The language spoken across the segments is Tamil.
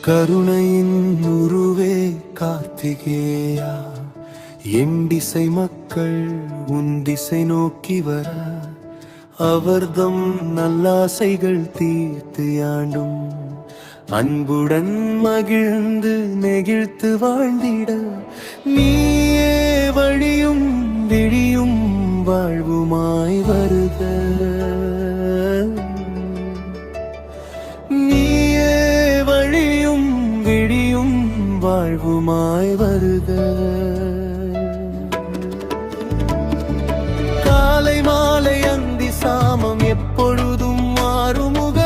கருணையின் உருவே கார்த்திகேயா, என் திசை மக்கள் உன் திசை நோக்கி வர, அவர்தம் நல்லாசைகள் தீர்த்து யாண்டும் அன்புடன் மகிழ்ந்து நெகிழ்த்து வாழ்ந்திட, நீயே வழியும் விழியும் வாழ்வுமாய் வருக. வாழ்வுமாய் வருக. காலை மாலை அந்தி சாமம் எப்பொழுதும் மாறுமுக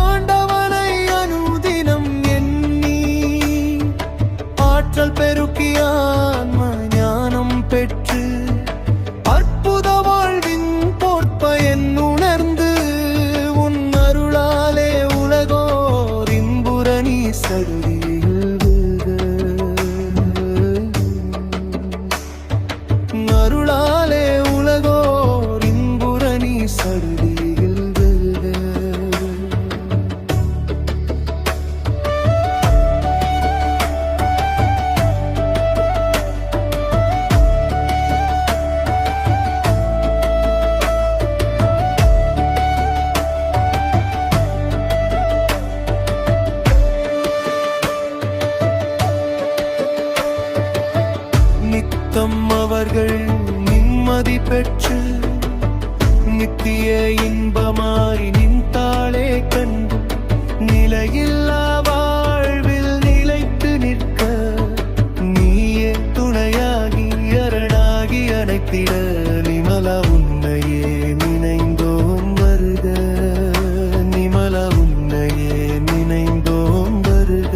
ஆண்டவனை அனுதினம் எண்ணி, ஆற்றல் பெருக்கிய ஆன்ம ஞானம் பெற்று அற்புத வாழ்வின் பொற்பயன் உணர்ந்து, உன் அருளாலே உலகோர் இன்புற நீ சருதி அருளாலே உலகோர் இன்புற நீ சடுதியில் வெல்க. நித்தம் அவர்கள் நிம்மதி பெற்று நித்திய இன்பமாய் நின்றாளே கண்டு, நிலையில்லா வாழ்வில் நிலைத்து நிற்க நீயே துணையாகி அரணாகி அணைத்திட, நிமலா உன்னையே நினைந்தோம் வருக. நிமலா உன்னையே நினைந்தோம் வருக.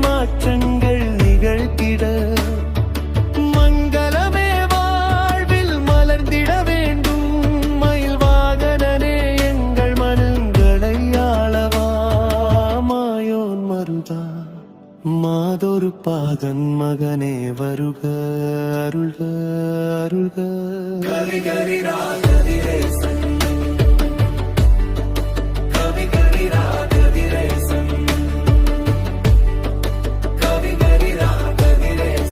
மாற்றங்கள் நிகழ்த்திட, மங்களமே வாழ்வில் மலர்ந்திட வேண்டும். மயில் வாகனனே எங்கள் மனங்களை ஆளவா, மாயோன் மருதா மாதொரு பாகன் மகனே வருக. அருள்க அருள்க.